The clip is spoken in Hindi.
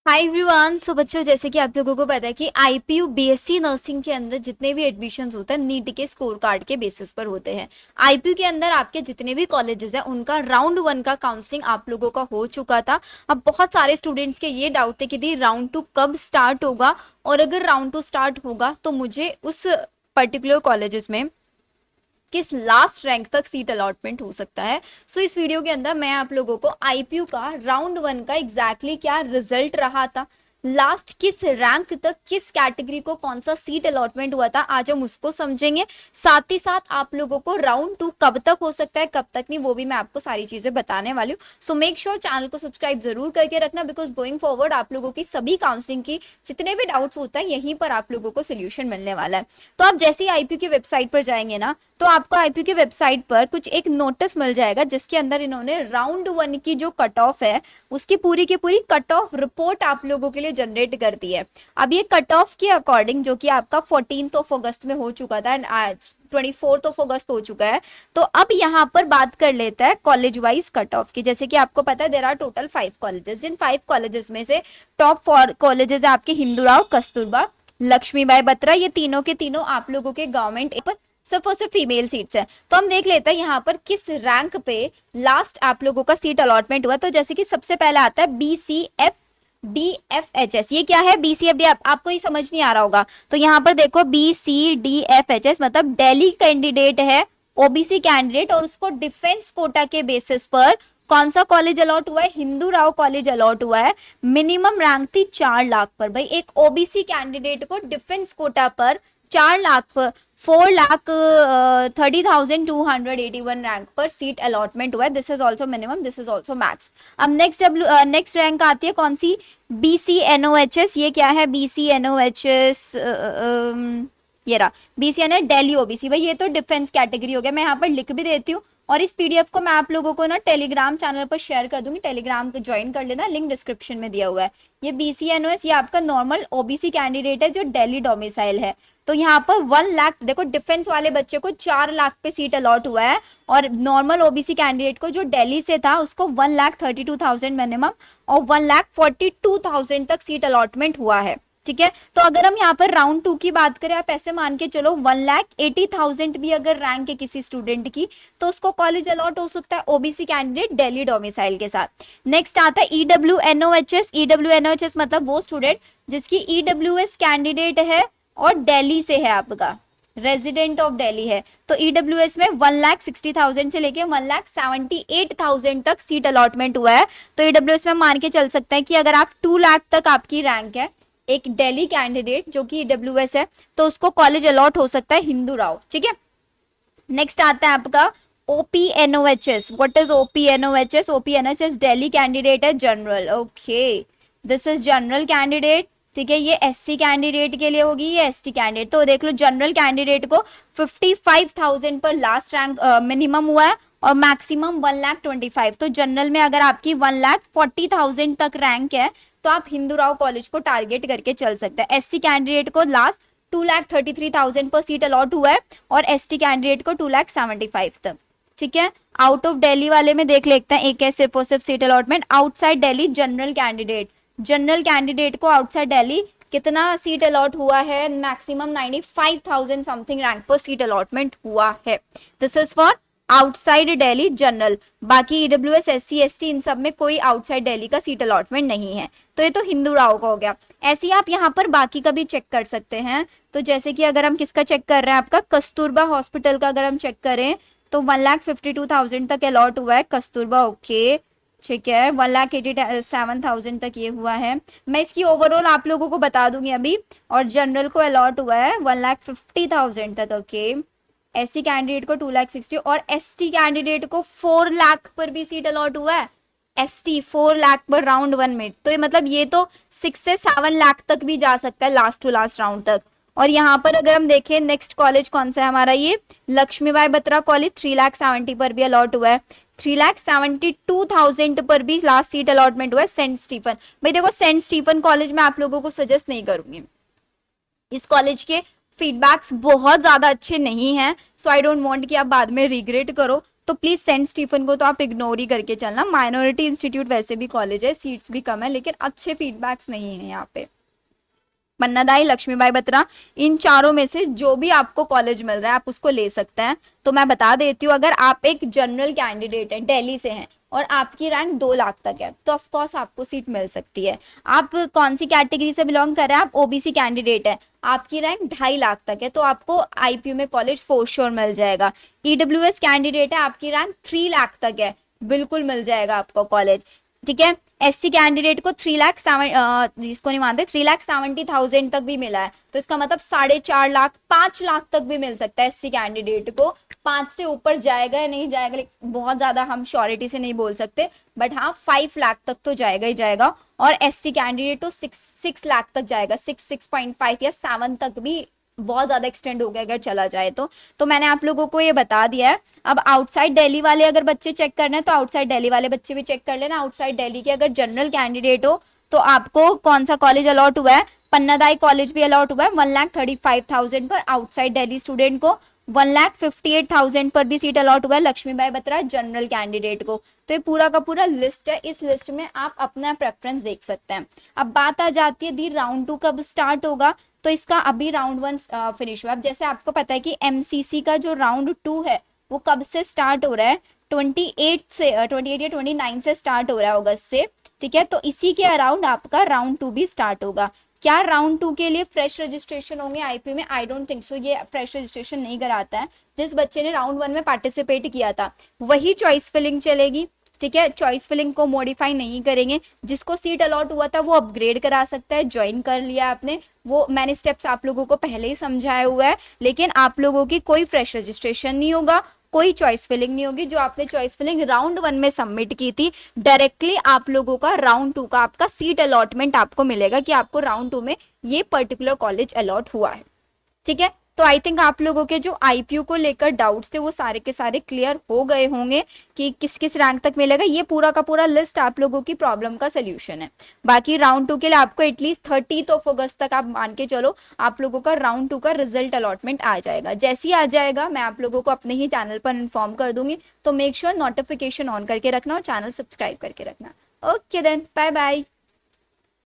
Hi everyone. सो बच्चों, जैसे कि आप लोगों को पता है कि आईपीयू बीएससी नर्सिंग के अंदर जितने भी एडमिशन्स होते हैं नीट के स्कोर कार्ड के बेसिस पर होते हैं। आईपीयू के अंदर आपके जितने भी कॉलेजेस हैं उनका राउंड 1 का काउंसलिंग आप लोगों का हो चुका था। अब बहुत सारे स्टूडेंट्स के ये डाउट थे कि दी राउंड 2 कब स्टार्ट होगा, और अगर राउंड 2 स्टार्ट होगा तो मुझे उस पर्टिकुलर कॉलेजेस में किस लास्ट रैंक तक सीट अलॉटमेंट हो सकता है। सो इस वीडियो के अंदर मैं आप लोगों को आईपीयू का राउंड 1 का एग्जैक्टली क्या रिजल्ट रहा था, लास्ट किस रैंक तक किस कैटेगरी को कौन सा सीट अलॉटमेंट हुआ था, आज हम उसको समझेंगे। साथ ही साथ आप लोगों को राउंड 2 कब तक हो सकता है कब तक नहीं, वो भी मैं आपको सारी चीजें बताने वाली हूँ। सो मेक श्योर चैनल को सब्सक्राइब जरूर करके रखना, बिकॉज गोइंग फॉरवर्ड आप लोगों की सभी काउंसलिंग की जितने भी डाउट्स होता है यहीं पर आप लोगों को सोल्यूशन मिलने वाला है। तो आप जैसे ही आईपीयू की वेबसाइट पर जाएंगे ना, तो आपको आईपीयू की वेबसाइट पर कुछ एक नोटिस मिल जाएगा जिसके अंदर इन्होंने राउंड 1 की जो कट ऑफ है उसकी पूरी की पूरी कट ऑफ रिपोर्ट आप लोगों के लिए जनरेट कर दी है। अब ये कट ऑफ के अकॉर्डिंग, जो कि आपका 14 अगस्त में हो चुका था एंड आज 24 अगस्त हो चुका है, तो अब यहाँ पर बात कर लेता है कॉलेज वाइज कट ऑफ की। जैसे कि आपको पता है देर आर टोटल 5 कॉलेजेस, जिन 5 कॉलेजेस में से टॉप 4 कॉलेजेस है आपके हिंदूराव, कस्तूरबा, लक्ष्मीबाई बत्रा। ये तीनों के तीनों आप लोगों के गवर्नमेंट सिर्फ और सिर्फ फीमेल सीट्स है। तो हम देख लेते हैं यहाँ पर किस रैंक पे लास्ट आप लोगों का सीट अलॉटमेंट हुआ। तो जैसे कि सबसे पहले आता है BCFDFHS। ये क्या है BCFD? आपको ये समझ नहीं आ रहा होगा तो यहाँ पर देखो BCDFHS मतलब दिल्ली कैंडिडेट है, ओबीसी कैंडिडेट, और उसको डिफेंस कोटा के बेसिस पर कौन सा कॉलेज अलॉट हुआ है? हिंदू राव कॉलेज अलॉट हुआ है। मिनिमम रैंक थी 4 लाख पर। भाई एक ओबीसी कैंडिडेट को डिफेंस कोटा पर 4 लाख 4,30,281 रैंक पर सीट अलॉटमेंट हुआ है। This is also minimum, this is also max. अब नेक्स्ट रैंक आती है कौन सी? BCNOHS। ये क्या है BCNOHS? ये रहा BCN, दिल्ली ओबीसी। भाई ये तो डिफेंस कैटेगरी हो गया। मैं यहाँ पर लिख भी देती हूँ और इस पीडीएफ को मैं आप लोगों को ना टेलीग्राम चैनल पर शेयर कर दूंगी, टेलीग्राम को ज्वाइन कर लेना, लिंक डिस्क्रिप्शन में दिया हुआ है। ये BCNOS ये आपका नॉर्मल ओबीसी कैंडिडेट है जो दिल्ली डोमिसाइल है। तो यहाँ पर 1 लाख, देखो डिफेंस वाले बच्चे को 4 लाख पे सीट अलॉट हुआ है, और नॉर्मल ओबीसी कैंडिडेट को जो दिल्ली से था उसको 1,32,000 मिनिमम और 1,42,000 तक सीट अलॉटमेंट हुआ है। ठीक है, तो अगर हम यहाँ पर राउंड 2 की बात करें, आप ऐसे मान के चलो 1,80,000 भी अगर रैंक है किसी स्टूडेंट की तो उसको कॉलेज अलॉट हो सकता है ओबीसी कैंडिडेट दिल्ली डोमिसाइल के साथ। नेक्स्ट आता है EWNOHS। EWNOHS मतलब वो स्टूडेंट जिसकी EWS कैंडिडेट है और दिल्ली से है, आपका रेजिडेंट ऑफ दिल्ली है। तो EWS में 1,60,000 से लेके 1,78,000 तक सीट अलॉटमेंट हुआ है। तो EWS में मान के चल सकते हैं कि अगर आप 2 लाख तक आपकी रैंक है, एक दिल्ली कैंडिडेट जो कि EWS है, तो उसको कॉलेज अलॉट हो सकता है हिंदू राव। ठीक है, नेक्स्ट आता है आपका OPNOHS। What is OPNOHS? OPNOHS Delhi candidate है general. Okay, this is general candidate. ठीक है, ये एससी कैंडिडेट के लिए होगी, ये एसटी कैंडिडेट। तो देख लो जनरल कैंडिडेट को 55,000 पर लास्ट रैंक मिनिमम हुआ है और मैक्सिमम 1,25,000। तो जनरल में अगर आपकी 1,40,000 तक रैंक है तो आप हिंदू राव कॉलेज को टारगेट करके चल सकते हैं। एससी कैंडिडेट को लास्ट 2,33,000 पर सीट अलॉट हुआ है और एसटी कैंडिडेट को 2,75,000 तक। ठीक है, आउट ऑफ दिल्ली वाले में देख लेते हैं एक है सिर्फ और सिर्फ seat allotment outside Delhi. General candidate को आउटसाइड दिल्ली कितना सीट अलॉट हुआ है? मैक्सिमम 95,000 समथिंग रैंक पर सीट अलॉटमेंट हुआ है। This is for outside Delhi general. बाकी EWS SC ST इन सब में कोई आउटसाइड दिल्ली का सीट अलॉटमेंट नहीं है। तो ये तो हिंदू राव का हो गया। ऐसे ही आप यहाँ पर बाकी का भी चेक कर सकते हैं। तो जैसे कि अगर हम किसका चेक कर रहे हैं, आपका कस्तूरबा हॉस्पिटल का अगर हम चेक करें तो 1,52,000 तक अलॉट हुआ है कस्तूरबा। ओके, ठीक है, 1,87,000 तक ये हुआ है। मैं इसकी ओवरऑल आप लोगों को बता दूंगी अभी। और जनरल को अलॉट हुआ है 1,50,000 तक। ओके, एससी कैंडिडेट को 2,60,000 और एसटी कैंडिडेट को 4 लाख पर भी सीट अलॉट हुआ है। एसटी 4 लाख पर राउंड 1 में, तो ये मतलब ये तो 6 से 7 लाख तक भी जा सकता है लास्ट टू लास्ट राउंड तक। और यहाँ पर अगर हम देखें नेक्स्ट कॉलेज कौन सा है हमारा, ये लक्ष्मीबाई बत्रा कॉलेज 3,70,000 पर भी अलॉट हुआ है। 3,72,000 पर भी लास्ट सीट अलॉटमेंट हुआ है सेंट स्टीफन। भाई देखो सेंट स्टीफन कॉलेज में आप लोगों को सजेस्ट नहीं करूंगी, इस कॉलेज के फीडबैक्स बहुत ज्यादा अच्छे नहीं हैं। सो आई डोंट वांट कि आप बाद में रिग्रेट करो। तो प्लीज सेंट स्टीफन को तो आप इग्नोर ही करके चलना। माइनॉरिटी इंस्टीट्यूट वैसे भी कॉलेज है, सीट्स भी कम है, लेकिन अच्छे फीडबैक्स नहीं है यहाँ पे। पन्नादाई, लक्ष्मीबाई बत्रा, इन चारों में से जो भी आपको कॉलेज मिल रहा है आप उसको ले सकते हैं। तो मैं बता देती हूँ, अगर आप एक जनरल कैंडिडेट है, दिल्ली से हैं और आपकी रैंक 2 लाख तक है, तो ऑफ कोर्स आपको सीट मिल सकती है। आप कौन सी कैटेगरी से बिलोंग कर रहे हैं, आप ओबीसी कैंडिडेट है, आपकी रैंक 2.5 लाख तक है, तो आपको आईपीयू में कॉलेज फॉर श्योर मिल जाएगा। ईडब्ल्यूएस कैंडिडेट है, आपकी रैंक 3 लाख तक है, बिल्कुल मिल जाएगा आपको कॉलेज, ठीक है। एससी कैंडिडेट को 3,70,000, जिसको नहीं मानते, 3,70,000 तक भी मिला है, तो इसका मतलब 4.5 लाख 5 लाख तक भी मिल सकता है एससी कैंडिडेट को। 5 से ऊपर जाएगा या नहीं जाएगा, लेकिन बहुत ज्यादा हम श्योरिटी से नहीं बोल सकते, बट हाँ 5 लाख तक तो जाएगा ही जाएगा। और एसटी कैंडिडेट तो 6 लाख तक जाएगा, 6.5 या 7 तक भी बहुत ज्यादा एक्सटेंड हो गया अगर चला जाए तो मैंने आप लोगों को ये बता दिया है। अब आउटसाइड दिल्ली वाले अगर बच्चे चेक करना है तो आउटसाइड दिल्ली वाले बच्चे भी चेक कर लेना। आउटसाइड दिल्ली के अगर जनरल कैंडिडेट हो तो आपको कौन सा कॉलेज अलॉट हुआ है, पन्नादाई कॉलेज भी अलॉट हुआ है 1,35,000 पर आउटसाइड दिल्ली स्टूडेंट को, 1,58,000 पर भी सीट अलॉट हुआ है लक्ष्मीबाई बत्रा जनरल कैंडिडेट को। तो ये पूरा का पूरा लिस्ट है, इस लिस्ट में आप अपना प्रेफरेंस देख सकते हैं। अब बात आ जाती है दी राउंड 2 कब स्टार्ट होगा, तो इसका अभी राउंड 1 फिनिश हुआ। अब जैसे आपको पता है कि एमसीसी का जो राउंड 2 है वो कब से स्टार्ट हो रहा है, 28 से 28 या 29 से स्टार्ट हो रहा है अगस्त से, ठीक है। तो इसी के अराउंड आपका राउंड 2 भी स्टार्ट होगा। क्या राउंड 2 के लिए फ्रेश रजिस्ट्रेशन होंगे आईपी में, आई डोंट थिंक सो, ये फ्रेश रजिस्ट्रेशन नहीं कराता है। जिस बच्चे ने राउंड 1 में पार्टिसिपेट किया था वही चॉइस फिलिंग चलेगी, ठीक है। चॉइस फिलिंग को मॉडिफाई नहीं करेंगे, जिसको सीट अलॉट हुआ था वो अपग्रेड करा सकता है, ज्वाइन कर लिया आपने, वो मैंने स्टेप्स आप लोगों को पहले ही समझाया हुआ है। लेकिन आप लोगों की कोई फ्रेश रजिस्ट्रेशन नहीं होगा, कोई चॉइस फिलिंग नहीं होगी। जो आपने चॉइस फिलिंग राउंड 1 में सबमिट की थी, डायरेक्टली आप लोगों का राउंड 2 का आपका सीट अलॉटमेंट आपको मिलेगा कि आपको राउंड 2 में ये पर्टिकुलर कॉलेज अलॉट हुआ है, ठीक है। तो आई थिंक आप लोगों के जो आईपीयू को लेकर डाउट्स थे वो सारे के सारे क्लियर हो गए होंगे कि किस किस रैंक तक मिलेगा। ये पूरा का पूरा लिस्ट आप लोगों की प्रॉब्लम का सोल्यूशन है। बाकी राउंड 2 के लिए आपको एटलीस्ट 30 ऑफ अगस्त तक आप मान के चलो, आप लोगों का राउंड 2 का रिजल्ट अलॉटमेंट आ जाएगा। जैसे ही आ जाएगा मैं आप लोगों को अपने ही चैनल पर इन्फॉर्म कर दूंगी, तो मेक श्योर नोटिफिकेशन ऑन करके रखना और चैनल सब्सक्राइब करके रखना। Okay then, bye bye.